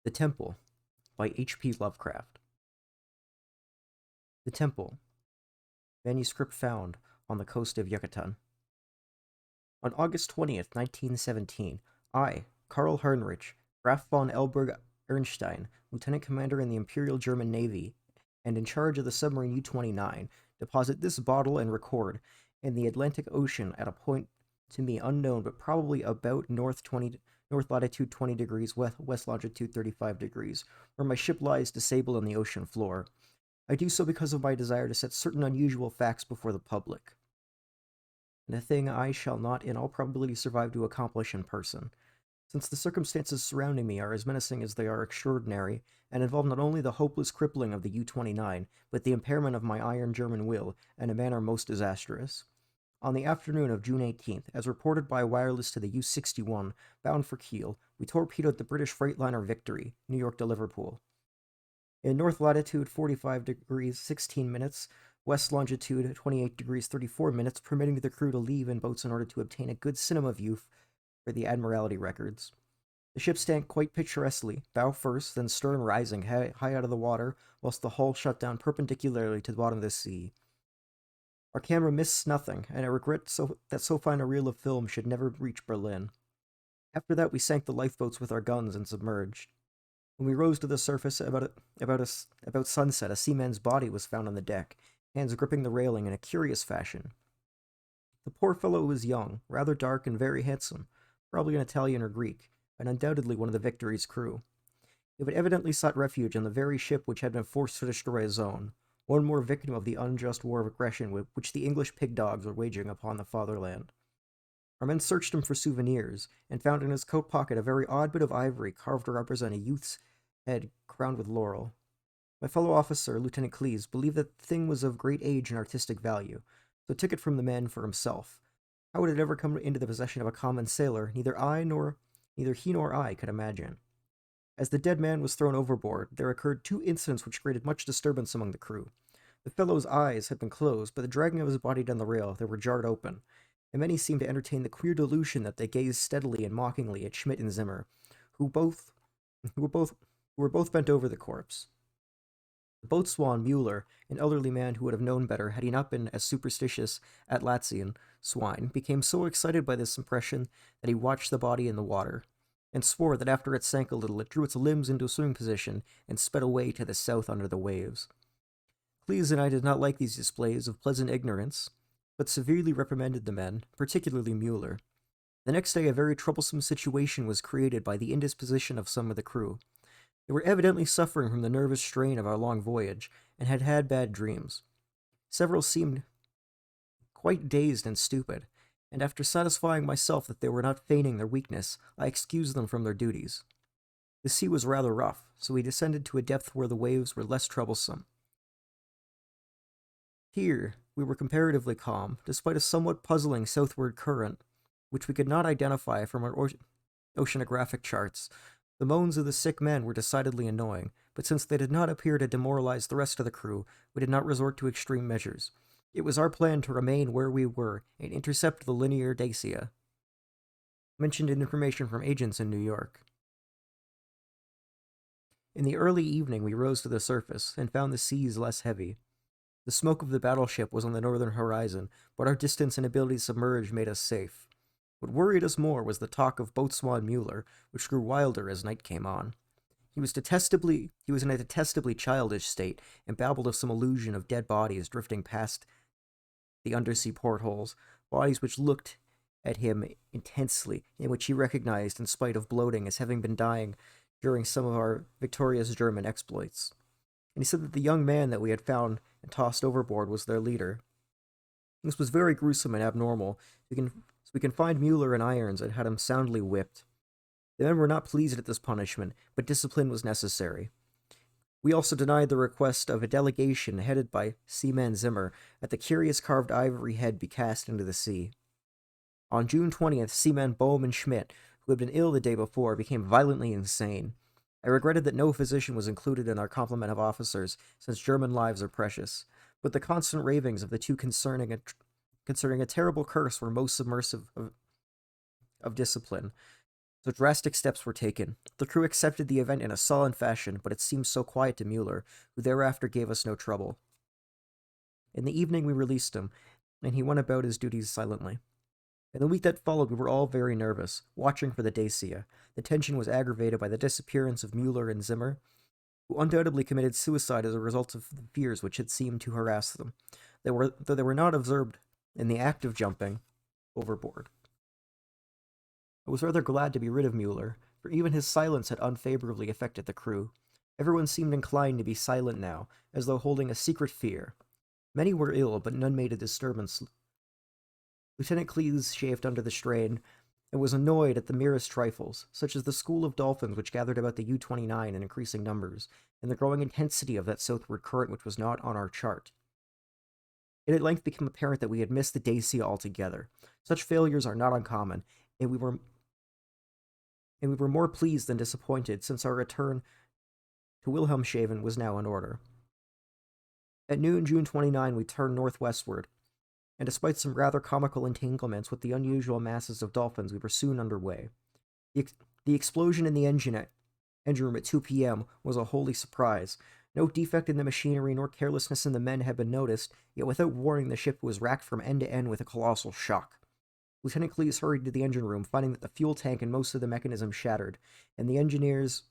The Temple by H.P. Lovecraft. The Temple, manuscript found on the coast of Yucatan. On August 20th, 1917, I, Karl Heinrich, Graf von Elberg Ernstein, Lieutenant Commander in the Imperial German Navy, and in charge of the submarine U-29, deposit this bottle and record in the Atlantic Ocean at a point to me unknown, but probably about north latitude 20 degrees, west longitude 35 degrees, where my ship lies disabled on the ocean floor. I do so because of my desire to set certain unusual facts before the public, and a thing I shall not in all probability survive to accomplish in person, since the circumstances surrounding me are as menacing as they are extraordinary, and involve not only the hopeless crippling of the U-29, but the impairment of my iron German will in a manner most disastrous. On the afternoon of June 18th, as reported by wireless to the U-61, bound for Kiel, we torpedoed the British freightliner Victory, New York to Liverpool. In north latitude 45 degrees 16 minutes, west longitude 28 degrees 34 minutes, permitting the crew to leave in boats in order to obtain a good cinema view for the Admiralty records. The ship sank quite picturesquely, bow first, then stern rising high out of the water, whilst the hull shut down perpendicularly to the bottom of the sea. Our camera missed nothing, and I regret that so fine a reel of film should never reach Berlin. After that, we sank the lifeboats with our guns and submerged. When we rose to the surface about sunset, a seaman's body was found on the deck, hands gripping the railing in a curious fashion. The poor fellow was young, rather dark, and very handsome, probably an Italian or Greek, and undoubtedly one of the Victory's crew. He had evidently sought refuge on the very ship which had been forced to destroy his own, one more victim of the unjust war of aggression which the English pig dogs were waging upon the fatherland. Our men searched him for souvenirs, and found in his coat pocket a very odd bit of ivory carved to represent a youth's head crowned with laurel. My fellow officer, Lieutenant Cleese, believed that the thing was of great age and artistic value, so took it from the man for himself. How it had ever come into the possession of a common sailor, neither he nor I could imagine. As the dead man was thrown overboard, there occurred two incidents which created much disturbance among the crew. The fellow's eyes had been closed, but the dragging of his body down the rail, they were jarred open, and many seemed to entertain the queer delusion that they gazed steadily and mockingly at Schmidt and Zimmer, who both who were both who were both bent over the corpse. The boatswain Mueller, an elderly man who would have known better had he not been as superstitious at Latzian swine, became so excited by this impression that he watched the body in the water, and swore that after it sank a little, it drew its limbs into a swimming position and sped away to the south under the waves. Cleese and I did not like these displays of pleasant ignorance, but severely reprimanded the men, particularly Mueller. The next day, a very troublesome situation was created by the indisposition of some of the crew. They were evidently suffering from the nervous strain of our long voyage, and had had bad dreams. Several seemed quite dazed and stupid, and after satisfying myself that they were not feigning their weakness, I excused them from their duties. The sea was rather rough, so we descended to a depth where the waves were less troublesome. Here, we were comparatively calm, despite a somewhat puzzling southward current, which we could not identify from our oceanographic charts. The moans of the sick men were decidedly annoying, but since they did not appear to demoralize the rest of the crew, we did not resort to extreme measures. It was our plan to remain where we were and intercept the linear Dacia, mentioned in information from agents in New York. In the early evening, we rose to the surface and found the seas less heavy. The smoke of the battleship was on the northern horizon, but our distance and ability to submerge made us safe. What worried us more was the talk of boatswain Mueller, which grew wilder as night came on. He was in a detestably childish state, and babbled of some illusion of dead bodies drifting past the undersea portholes, bodies which looked at him intensely, and which he recognized, in spite of bloating, as having been dying during some of our victorious German exploits. And he said that the young man that we had found and tossed overboard was their leader. This was very gruesome and abnormal. We confined Mueller in irons and had him soundly whipped. The men were not pleased at this punishment, but discipline was necessary. We also denied the request of a delegation headed by Seaman Zimmer that the curious carved ivory head be cast into the sea. On June 20th, Seaman Bohm and Schmidt, who had been ill the day before, became violently insane. I regretted that no physician was included in our complement of officers, since German lives are precious, but the constant ravings of the two concerning a terrible curse were most submersive of discipline. So drastic steps were taken. The crew accepted the event in a sullen fashion, but it seemed so quiet to Mueller, who thereafter gave us no trouble. In the evening, we released him, and he went about his duties silently. In the week that followed, we were all very nervous, watching for the Dacia. The tension was aggravated by the disappearance of Mueller and Zimmer, who undoubtedly committed suicide as a result of the fears which had seemed to harass them, though they were not observed in the act of jumping overboard. I was rather glad to be rid of Mueller, for even his silence had unfavorably affected the crew. Everyone seemed inclined to be silent now, as though holding a secret fear. Many were ill, but none made a disturbance. Lieutenant Cleese chafed under the strain, and was annoyed at the merest trifles, such as the school of dolphins which gathered about the U-29 in increasing numbers, and the growing intensity of that southward current which was not on our chart. It at length became apparent that we had missed the Dacia altogether. Such failures are not uncommon, and we were more pleased than disappointed, since our return to Wilhelmshaven was now in order. At noon, June 29, we turned northwestward, and despite some rather comical entanglements with the unusual masses of dolphins, we were soon under way. The explosion in the engine room at 2 p.m. was a holy surprise. No defect in the machinery nor carelessness in the men had been noticed, yet without warning the ship was racked from end to end with a colossal shock. Lieutenant Cleese hurried to the engine room, finding that the fuel tank and most of the mechanism shattered, and the engineers,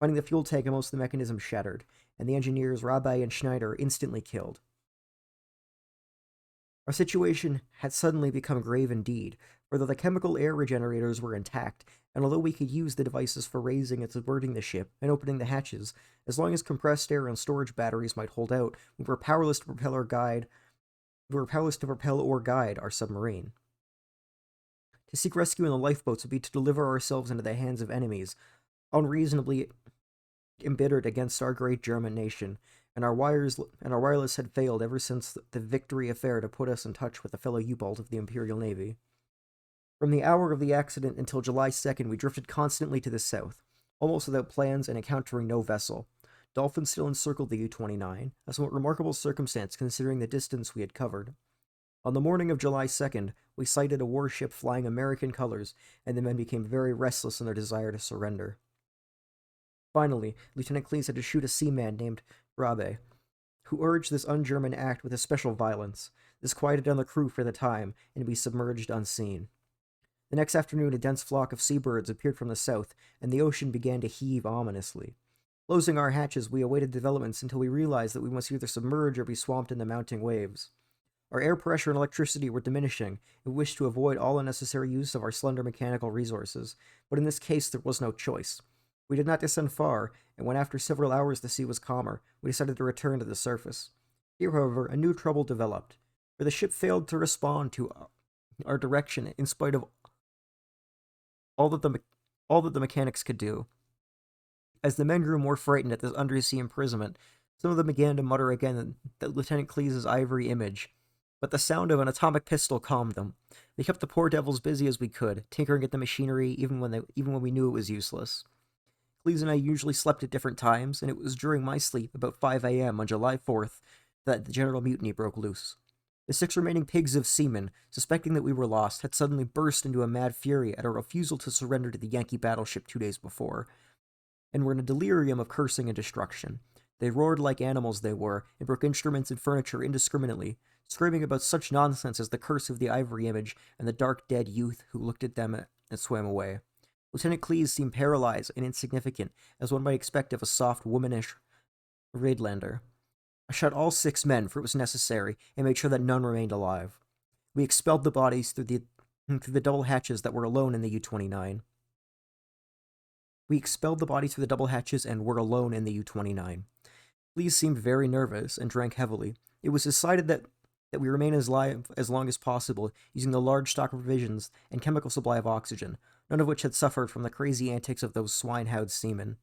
Rabbi and Schneider, instantly killed. Our situation had suddenly become grave indeed, for though the chemical air regenerators were intact, and although we could use the devices for raising and subverting the ship and opening the hatches, as long as compressed air and storage batteries might hold out, we were powerless to propel or guide our submarine. To seek rescue in the lifeboats would be to deliver ourselves into the hands of enemies, unreasonably embittered against our great German nation, and our wireless had failed ever since the Victory affair to put us in touch with a fellow U-boat of the Imperial Navy. From the hour of the accident until July 2nd, we drifted constantly to the south, almost without plans and encountering no vessel. Dolphins still encircled the U-29, a somewhat remarkable circumstance considering the distance we had covered. On the morning of July 2nd, we sighted a warship flying American colors, and the men became very restless in their desire to surrender. Finally, Lieutenant Cleese had to shoot a seaman named Rabe, who urged this un-German act with especial violence. This quieted down the crew for the time, and we submerged unseen. The next afternoon, a dense flock of seabirds appeared from the south, and the ocean began to heave ominously. Closing our hatches, we awaited developments until we realized that we must either submerge or be swamped in the mounting waves. Our air pressure and electricity were diminishing, and we wished to avoid all unnecessary use of our slender mechanical resources, but in this case there was no choice. We did not descend far, and when after several hours the sea was calmer, we decided to return to the surface. Here, however, a new trouble developed, for the ship failed to respond to our direction in spite of all that the mechanics could do. As the men grew more frightened at this undersea imprisonment, some of them began to mutter again that Lieutenant Cleese's ivory image, but the sound of an atomic pistol calmed them. We kept the poor devils busy as we could, tinkering at the machinery even when we knew it was useless. Cleese and I usually slept at different times, and it was during my sleep, about 5 a.m. on July 4th, that the general mutiny broke loose. The 6 remaining pigs of seamen, suspecting that we were lost, had suddenly burst into a mad fury at our refusal to surrender to the Yankee battleship 2 days before, and were in a delirium of cursing and destruction. They roared like animals they were, and broke instruments and furniture indiscriminately, screaming about such nonsense as the curse of the ivory image and the dark dead youth who looked at them and swam away. Lieutenant Cleese seemed paralyzed and insignificant, as one might expect of a soft, womanish Raidlander. I shot all 6 men, for it was necessary, and made sure that none remained alive. We expelled the bodies through the double hatches that were alone in the U-29. And were alone in the U-29. Cleese seemed very nervous and drank heavily. It was decided that we remain as long as possible, using the large stock of provisions and chemical supply of oxygen, none of which had suffered from the crazy antics of those swine-howed seamen.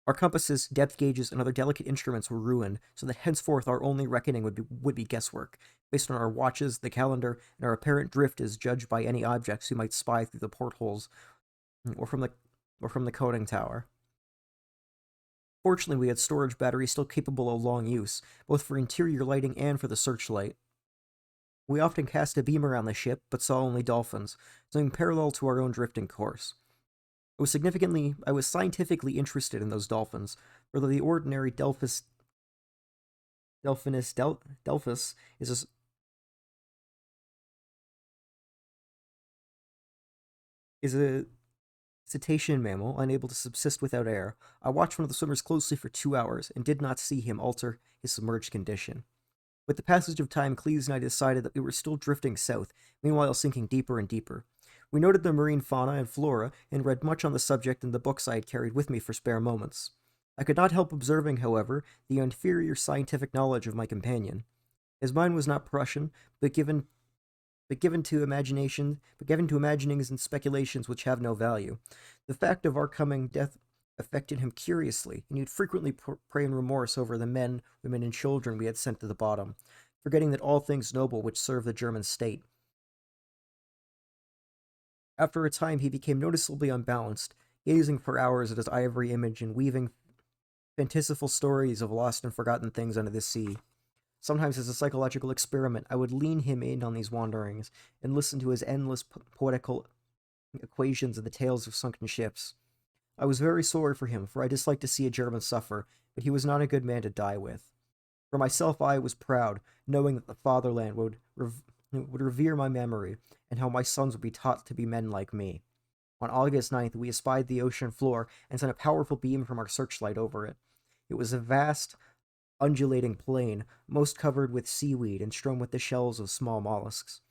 Our compasses, depth gauges, and other delicate instruments were ruined, so that henceforth our only reckoning would be guesswork, based on our watches, the calendar, and our apparent drift as judged by any objects who might spy through the portholes or from the conning tower. Fortunately, we had storage batteries still capable of long use, both for interior lighting and for the searchlight. We often cast a beam around the ship, but saw only dolphins, something parallel to our own drifting course. I was scientifically interested in those dolphins, whether the ordinary Delphus is a cetacean mammal unable to subsist without air. I watched one of the swimmers closely for 2 hours and did not see him alter his submerged condition. With the passage of time, Cleese and I decided that we were still drifting south, meanwhile sinking deeper and deeper. We noted the marine fauna and flora and read much on the subject in the books I had carried with me for spare moments. I could not help observing, however, the inferior scientific knowledge of my companion. His mind was not Prussian, but given to imaginings and speculations which have no value. The fact of our coming death affected him curiously, and he'd frequently pray in remorse over the men, women, and children we had sent to the bottom, forgetting that all things noble which serve the German state. After a time, he became noticeably unbalanced, gazing for hours at his ivory image and weaving fantastical stories of lost and forgotten things under the sea. Sometimes, as a psychological experiment, I would lean him in on these wanderings and listen to his endless poetical equations and the tales of sunken ships. I was very sorry for him, for I disliked to see a German suffer, but he was not a good man to die with. For myself, I was proud, knowing that the fatherland would revere my memory, and how my sons would be taught to be men like me. On August 9th, we espied the ocean floor and sent a powerful beam from our searchlight over it. It was a vast, undulating plain, most covered with seaweed and strewn with the shells of small mollusks.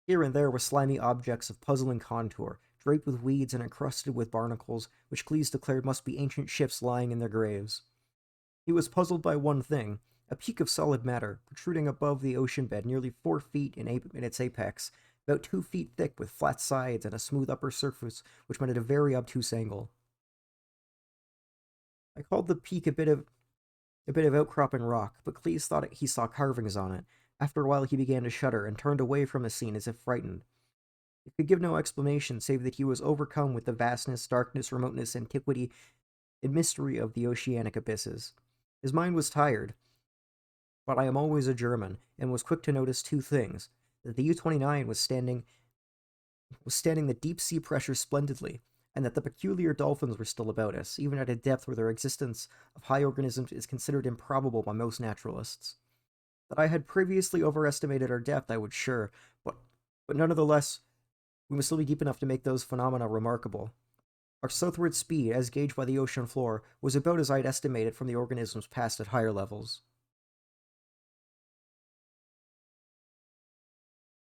Here and there were slimy objects of puzzling contour, draped with weeds and encrusted with barnacles, which Cleese declared must be ancient ships lying in their graves. He was puzzled by one thing: a peak of solid matter, protruding above the ocean bed nearly 4 feet in its apex, about 2 feet thick with flat sides and a smooth upper surface which met at a very obtuse angle. I called the peak a bit of outcropping rock, but Cleese thought he saw carvings on it. After a while he began to shudder and turned away from the scene as if frightened. He could give no explanation save that he was overcome with the vastness, darkness, remoteness, antiquity, and mystery of the oceanic abysses. His mind was tired, but I am always a German, and was quick to notice two things: that the U-29 was standing the deep sea pressure splendidly, and that the peculiar dolphins were still about us, even at a depth where their existence of high organisms is considered improbable by most naturalists. That I had previously overestimated our depth, I was sure, but nonetheless, we must still be deep enough to make those phenomena remarkable. Our southward speed, as gauged by the ocean floor, was about as I'd estimated from the organisms passed at higher levels.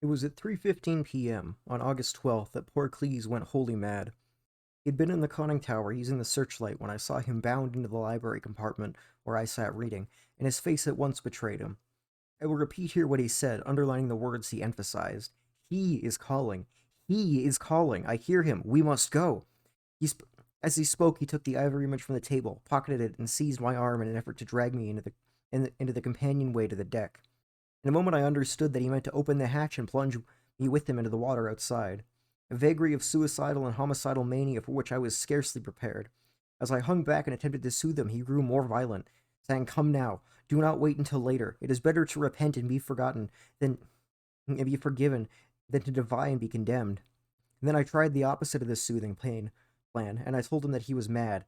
It was at 3:15 p.m. on August 12th that poor Cleese went wholly mad. He'd been in the conning tower using the searchlight when I saw him bound into the library compartment where I sat reading, and his face at once betrayed him. I will repeat here what he said, underlining the words he emphasized. He is calling. He is calling. I hear him. We must go. As he spoke, he took the ivory image from the table, pocketed it, and seized my arm in an effort to drag me into the companionway to the deck. In a moment, I understood that he meant to open the hatch and plunge me with him into the water outside. A vagary of suicidal and homicidal mania for which I was scarcely prepared. As I hung back and attempted to soothe him, he grew more violent, saying, "Come now. Do not wait until later. It is better to repent and be forgotten and be forgiven than to defy and be condemned." And then I tried the opposite of this soothing plan, and I told him that he was mad,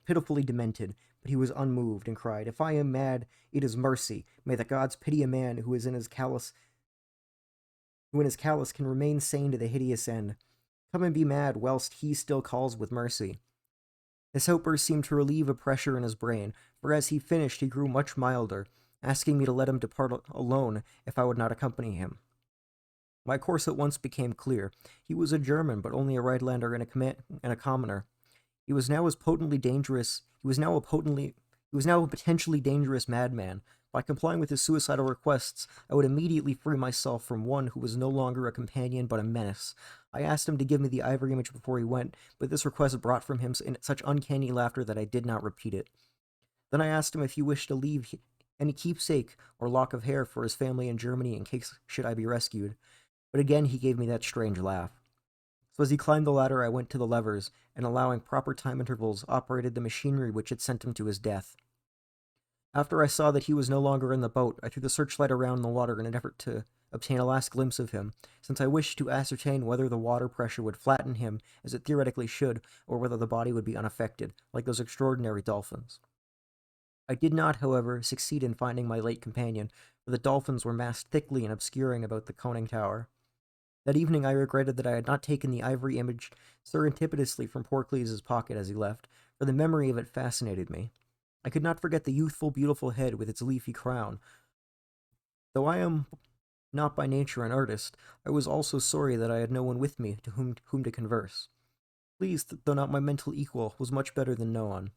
pitifully demented, but he was unmoved, and cried, "If I am mad, it is mercy. May the gods pity a man who in his callous can remain sane to the hideous end. Come and be mad whilst he still calls with mercy." His outburst seemed to relieve a pressure in his brain, for as he finished he grew much milder, asking me to let him depart alone if I would not accompany him. My course at once became clear. He was a German, but only a Rhinelander and a commoner. He was now as potently dangerous. He was now a potentially dangerous madman. By complying with his suicidal requests, I would immediately free myself from one who was no longer a companion but a menace. I asked him to give me the ivory image before he went, but this request brought from him such uncanny laughter that I did not repeat it. Then I asked him if he wished to leave any keepsake or lock of hair for his family in Germany in case should I be rescued. But again he gave me that strange laugh. So as he climbed the ladder, I went to the levers, and allowing proper time intervals, operated the machinery which had sent him to his death. After I saw that he was no longer in the boat, I threw the searchlight around in the water in an effort to obtain a last glimpse of him, since I wished to ascertain whether the water pressure would flatten him, as it theoretically should, or whether the body would be unaffected, like those extraordinary dolphins. I did not, however, succeed in finding my late companion, for the dolphins were massed thickly and obscuring about the conning tower. That evening I regretted that I had not taken the ivory image surreptitiously from poor Cleese's pocket as he left, for the memory of it fascinated me. I could not forget the youthful, beautiful head with its leafy crown. Though I am not by nature an artist, I was also sorry that I had no one with me to whom to converse. Cleese, though not my mental equal, was much better than no one.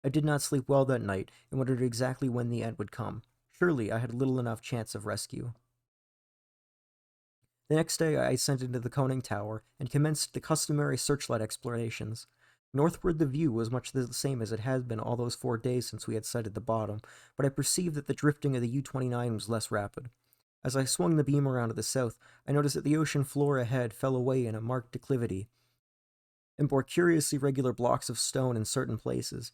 I did not sleep well that night, and wondered exactly when the end would come. Surely I had little enough chance of rescue. The next day I ascended to the conning tower, and commenced the customary searchlight explorations. Northward the view was much the same as it had been all those 4 days since we had sighted the bottom, but I perceived that the drifting of the U-29 was less rapid. As I swung the beam around to the south, I noticed that the ocean floor ahead fell away in a marked declivity, and bore curiously regular blocks of stone in certain places,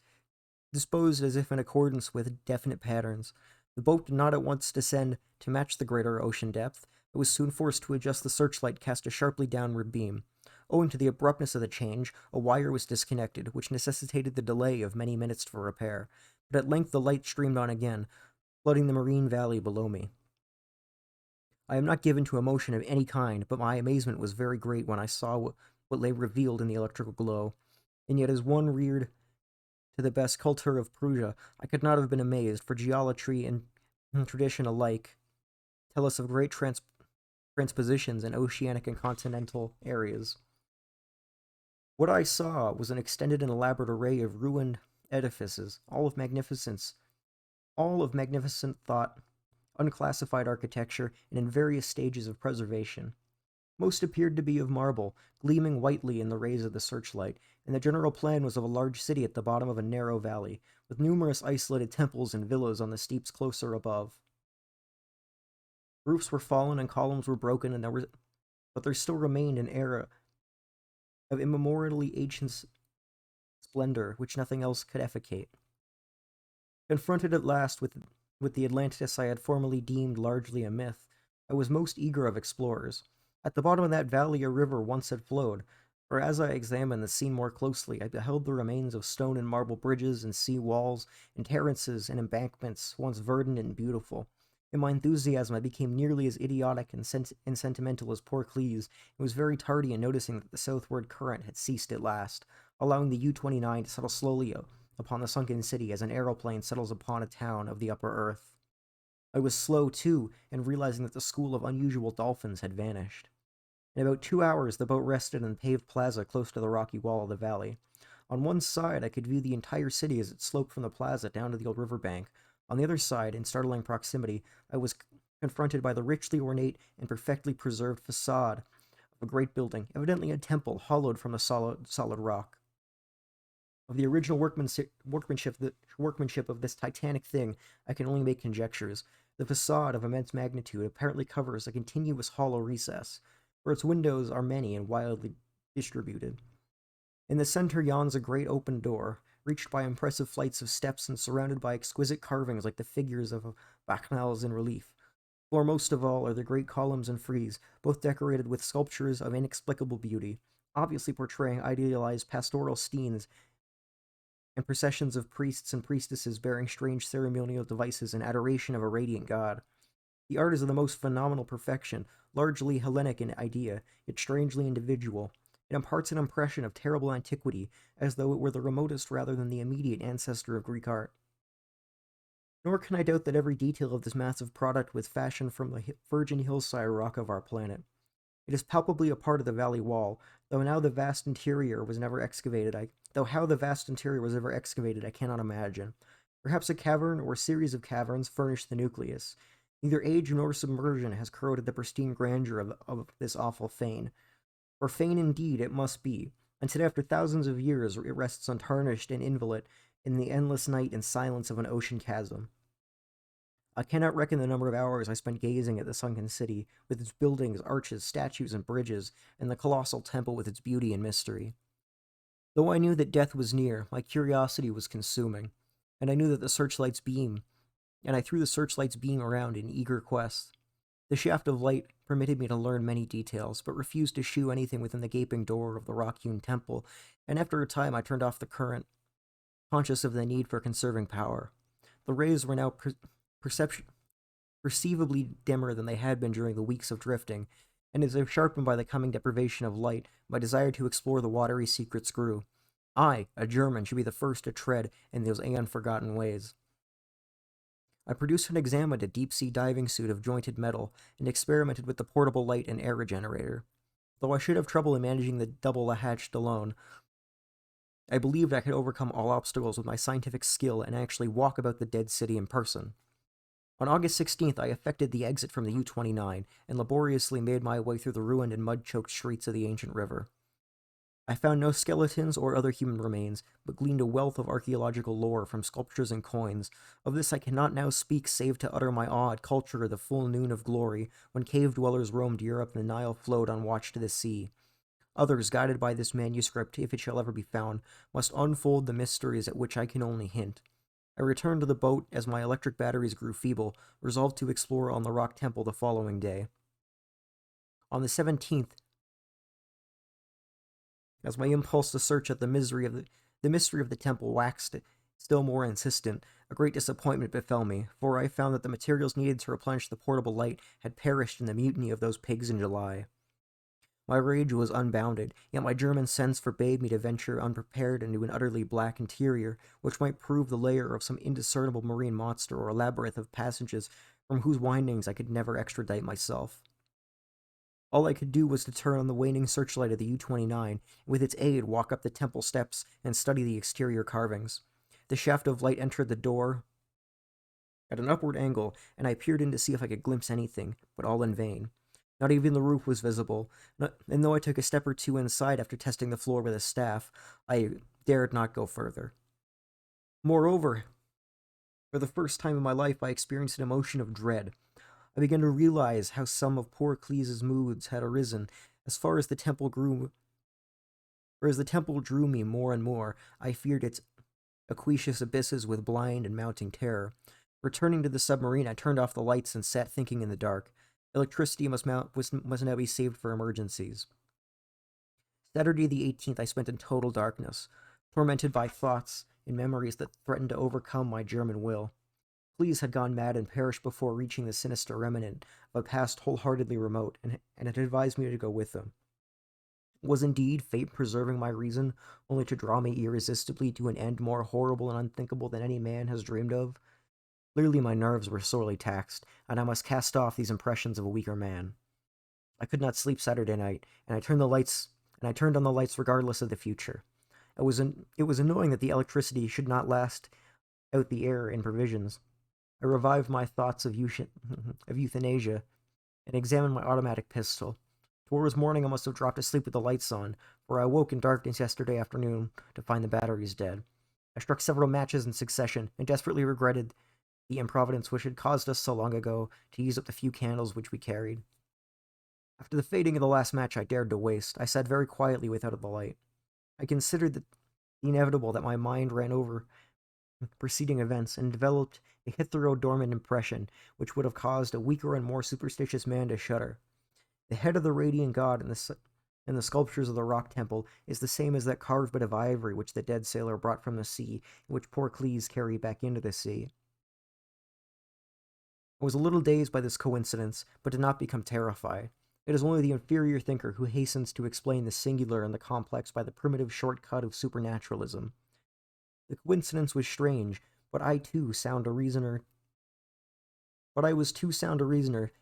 disposed as if in accordance with definite patterns. The boat did not at once descend to match the greater ocean depth, but was soon forced to adjust the searchlight cast a sharply downward beam. Owing to the abruptness of the change, a wire was disconnected, which necessitated the delay of many minutes for repair, but at length the light streamed on again, flooding the marine valley below me. I am not given to emotion of any kind, but my amazement was very great when I saw what lay revealed in the electrical glow, and yet as one reared to the best culture of Perugia, I could not have been amazed, for geometry and tradition alike tell us of great transpositions in oceanic and continental areas. What I saw was an extended and elaborate array of ruined edifices, all of magnificent thought, unclassified architecture, and in various stages of preservation. Most appeared to be of marble, gleaming whitely in the rays of the searchlight, and the general plan was of a large city at the bottom of a narrow valley, with numerous isolated temples and villas on the steeps closer above. Roofs were fallen and columns were broken, but there still remained an air of immemorially ancient splendor which nothing else could effacate. Confronted at last with the Atlantis I had formerly deemed largely a myth, I was most eager of explorers. At the bottom of that valley a river once had flowed, for as I examined the scene more closely, I beheld the remains of stone and marble bridges and sea walls and terraces and embankments once verdant and beautiful. In my enthusiasm, I became nearly as idiotic and sentimental as poor Cleese, and was very tardy in noticing that the southward current had ceased at last, allowing the U-29 to settle slowly upon the sunken city as an aeroplane settles upon a town of the upper earth. I was slow, too, in realizing that the school of unusual dolphins had vanished. In about 2 hours, the boat rested in the paved plaza close to the rocky wall of the valley. On one side, I could view the entire city as it sloped from the plaza down to the old river bank. On the other side, in startling proximity, I was confronted by the richly ornate and perfectly preserved facade of a great building, evidently a temple hollowed from the solid rock. Of the original workmanship of this titanic thing, I can only make conjectures. The facade, of immense magnitude, apparently covers a continuous hollow recess, for its windows are many and widely distributed. In the center yawns a great open door, reached by impressive flights of steps and surrounded by exquisite carvings like the figures of bacchanals in relief. Foremost of all are the great columns and frieze, both decorated with sculptures of inexplicable beauty, obviously portraying idealized pastoral scenes and processions of priests and priestesses bearing strange ceremonial devices in adoration of a radiant god. The art is of the most phenomenal perfection, largely Hellenic in idea, yet strangely individual. It imparts an impression of terrible antiquity, as though it were the remotest rather than the immediate ancestor of Greek art. Nor can I doubt that every detail of this massive product was fashioned from the virgin hillside rock of our planet. It is palpably a part of the valley wall, though how the vast interior was ever excavated, I cannot imagine. Perhaps a cavern or a series of caverns furnished the nucleus. Neither age nor submersion has corroded the pristine grandeur of this awful fane. For fane indeed it must be, until after thousands of years it rests untarnished and inviolate in the endless night and silence of an ocean chasm. I cannot reckon the number of hours I spent gazing at the sunken city, with its buildings, arches, statues, and bridges, and the colossal temple with its beauty and mystery. Though I knew that death was near, my curiosity was consuming, and I knew that the searchlight's beam, and I threw the searchlight's beam around in eager quest. The shaft of light permitted me to learn many details, but refused to shew anything within the gaping door of the rock-hewn temple, and after a time I turned off the current, conscious of the need for conserving power. The rays were now perceivably dimmer than they had been during the weeks of drifting, and as if sharpened by the coming deprivation of light, my desire to explore the watery secrets grew. I, a German, should be the first to tread in those aeon-forgotten ways. I produced and examined a deep-sea diving suit of jointed metal and experimented with the portable light and air regenerator. Though I should have trouble in managing the double hatched alone, I believed I could overcome all obstacles with my scientific skill and actually walk about the dead city in person. On August 16th, I effected the exit from the U-29 and laboriously made my way through the ruined and mud-choked streets of the ancient river. I found no skeletons or other human remains, but gleaned a wealth of archaeological lore from sculptures and coins. Of this I cannot now speak save to utter my awe at culture the full noon of glory, when cave dwellers roamed Europe and the Nile flowed unwatched to the sea. Others, guided by this manuscript, if it shall ever be found, must unfold the mysteries at which I can only hint. I returned to the boat as my electric batteries grew feeble, resolved to explore on the rock temple the following day. On the 17th, as my impulse to search at the mystery of the temple waxed still more insistent, a great disappointment befell me, for I found that the materials needed to replenish the portable light had perished in the mutiny of those pigs in July. My rage was unbounded, yet my German sense forbade me to venture unprepared into an utterly black interior, which might prove the lair of some indiscernible marine monster or a labyrinth of passages from whose windings I could never extradite myself. All I could do was to turn on the waning searchlight of the U-29, and with its aid walk up the temple steps and study the exterior carvings. The shaft of light entered the door at an upward angle, and I peered in to see if I could glimpse anything, but all in vain. Not even the roof was visible, and though I took a step or two inside after testing the floor with a staff, I dared not go further. Moreover, for the first time in my life, I experienced an emotion of dread. I began to realize how some of poor Cleese's moods had arisen as far as the temple grew. Or as the temple drew me more and more, I feared its aqueous abysses with blind and mounting terror. Returning to the submarine, I turned off the lights and sat thinking in the dark. Electricity must now be saved for emergencies. Saturday the 18th I spent in total darkness, tormented by thoughts and memories that threatened to overcome my German will. Cleese had gone mad and perished before reaching the sinister remnant of a past wholeheartedly remote, and had advised me to go with him. Was indeed fate preserving my reason, only to draw me irresistibly to an end more horrible and unthinkable than any man has dreamed of? Clearly my nerves were sorely taxed, and I must cast off these impressions of a weaker man. I could not sleep Saturday night, and I turned on the lights regardless of the future. It was annoying that the electricity should not last out the air and provisions. I revived my thoughts of euthanasia, and examined my automatic pistol. Towards morning I must have dropped asleep with the lights on, for I awoke in darkness yesterday afternoon to find the batteries dead. I struck several matches in succession, and desperately regretted the improvidence which had caused us so long ago to use up the few candles which we carried. After the fading of the last match I dared to waste, I sat very quietly without the light. I considered the inevitable that my mind ran over preceding events and developed a heterodormant impression which would have caused a weaker and more superstitious man to shudder. The head of the radiant god in the sculptures of the rock temple is the same as that carved bit of ivory which the dead sailor brought from the sea, and which poor Cleese carried back into the sea. I was a little dazed by this coincidence, but did not become terrified. It is only the inferior thinker who hastens to explain the singular and the complex by the primitive shortcut of supernaturalism. The coincidence was strange, but I was too sound a reasoner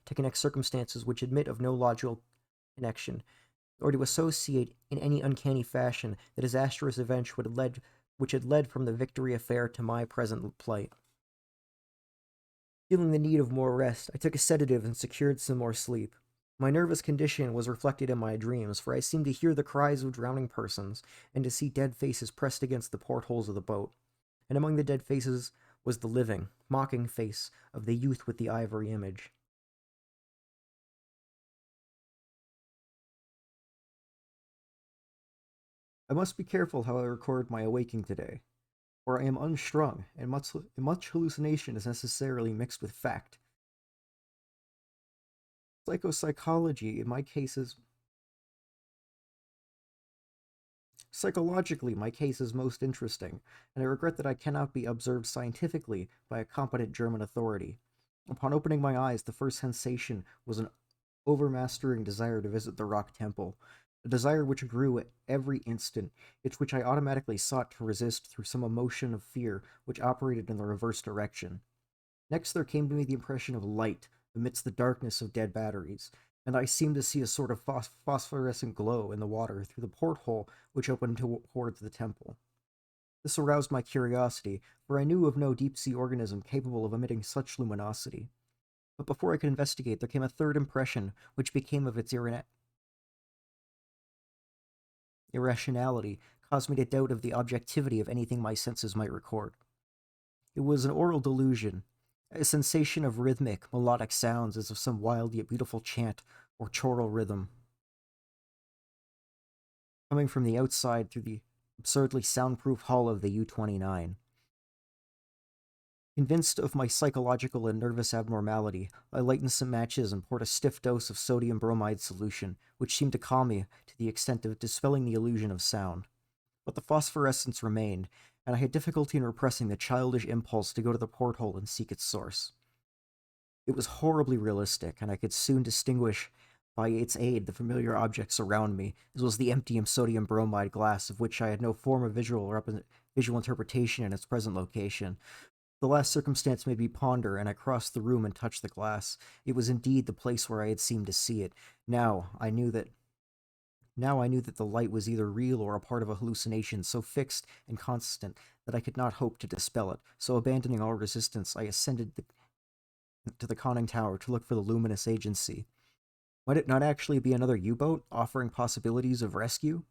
to connect circumstances which admit of no logical connection, or to associate in any uncanny fashion the disastrous event which had led from the Victory affair to my present plight. Feeling the need of more rest, I took a sedative and secured some more sleep. My nervous condition was reflected in my dreams, for I seemed to hear the cries of drowning persons, and to see dead faces pressed against the portholes of the boat. And among the dead faces was the living, mocking face of the youth with the ivory image. I must be careful how I record my awaking today, for I am unstrung, and much hallucination is necessarily mixed with fact. Psychopsychology, in my case, is Psychologically, my case is most interesting, and I regret that I cannot be observed scientifically by a competent German authority. Upon opening my eyes, the first sensation was an overmastering desire to visit the rock temple, a desire which grew at every instant, yet which I automatically sought to resist through some emotion of fear which operated in the reverse direction. Next, there came to me the impression of light amidst the darkness of dead batteries, and I seemed to see a sort of phosphorescent glow in the water through the porthole which opened towards the temple. This aroused my curiosity, for I knew of no deep sea organism capable of emitting such luminosity. But before I could investigate, there came a third impression, which became of its irrationality, caused me to doubt of the objectivity of anything my senses might record. It was an oral delusion, a sensation of rhythmic, melodic sounds as of some wild yet beautiful chant or choral rhythm, coming from the outside through the absurdly soundproof hull of the U-29. Convinced of my psychological and nervous abnormality, I lightened some matches and poured a stiff dose of sodium bromide solution, which seemed to calm me to the extent of dispelling the illusion of sound. But the phosphorescence remained, and I had difficulty in repressing the childish impulse to go to the porthole and seek its source. It was horribly realistic, and I could soon distinguish by its aid the familiar objects around me, as well as the empty sodium bromide glass of which I had no form of visual interpretation in its present location. The last circumstance made me ponder, and I crossed the room and touched the glass. It was indeed the place where I had seemed to see it. Now I knew that now I knew that the light was either real or a part of a hallucination so fixed and constant that I could not hope to dispel it. So abandoning all resistance, I ascended to the conning tower to look for the luminous agency. Might it not actually be another U-boat offering possibilities of rescue?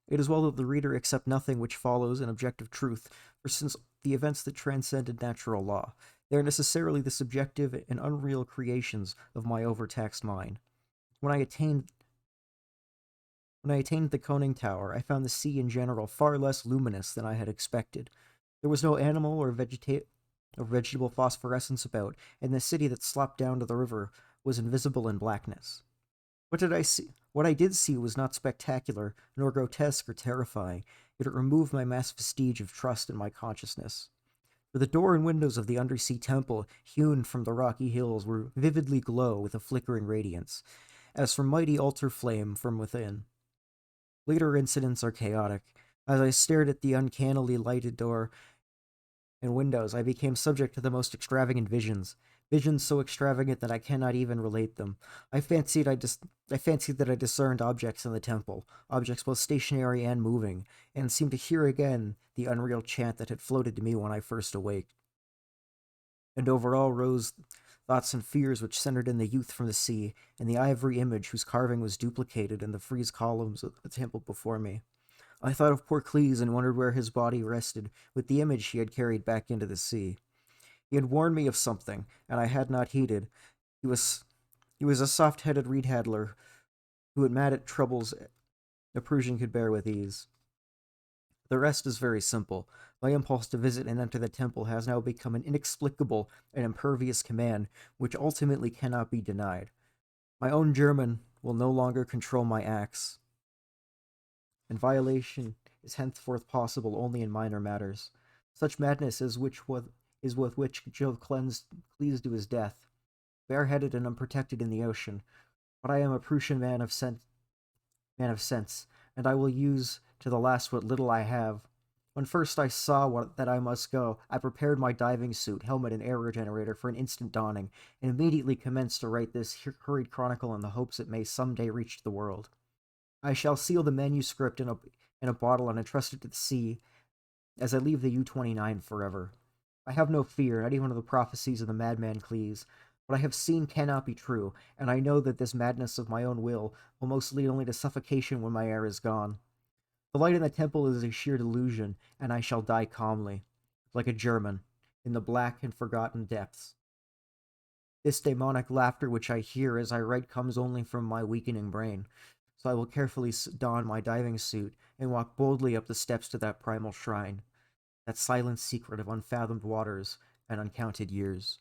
It is well that the reader accept nothing which follows an objective truth, for since the events that transcended natural law, they are necessarily the subjective and unreal creations of my overtaxed mind. When I attained when I attained the conning tower, I found the sea in general far less luminous than I had expected. There was no animal or vegetable phosphorescence about, and the city that slopped down to the river was invisible in blackness. What did I see? What I did see was not spectacular, nor grotesque or terrifying, yet it removed my mass vestige of trust in my consciousness. For the door and windows of the undersea temple, hewn from the rocky hills, were vividly glow with a flickering radiance, as from mighty altar flame from within. Later incidents are chaotic. As I stared at the uncannily lighted door and windows, I became subject to the most extravagant visions. Visions so extravagant that I cannot even relate them. I fancied that I discerned objects in the temple, objects both stationary and moving, and seemed to hear again the unreal chant that had floated to me when I first awaked. And over all rose thoughts and fears which centered in the youth from the sea, and the ivory image whose carving was duplicated in the frieze columns of the temple before me. I thought of poor Cleese and wondered where his body rested, with the image he had carried back into the sea. He had warned me of something, and I had not heeded. He was he was a soft-headed reed handler who had mad at troubles a Prussian could bear with ease. The rest is very simple. My impulse to visit and enter the temple has now become an inexplicable and impervious command which ultimately cannot be denied. My own German will no longer control my acts, and violation is henceforth possible only in minor matters. Such madness is with which Jove cleansed to his death, bareheaded and unprotected in the ocean. But I am a Prussian man of sense, and I will use to the last what little I have. When first I saw that I must go, I prepared my diving suit, helmet, and air generator for an instant dawning, and immediately commenced to write this hurried chronicle in the hopes it may some day reach the world. I shall seal the manuscript in a bottle and entrust it to the sea as I leave the U-29 forever. I have no fear, not even of the prophecies of the madman Cleese. What I have seen cannot be true, and I know that this madness of my own will most lead only to suffocation when my air is gone. The light in the temple is a sheer delusion, and I shall die calmly, like a German, in the black and forgotten depths. This demonic laughter which I hear as I write comes only from my weakening brain, so I will carefully don my diving suit and walk boldly up the steps to that primal shrine, that silent secret of unfathomed waters and uncounted years.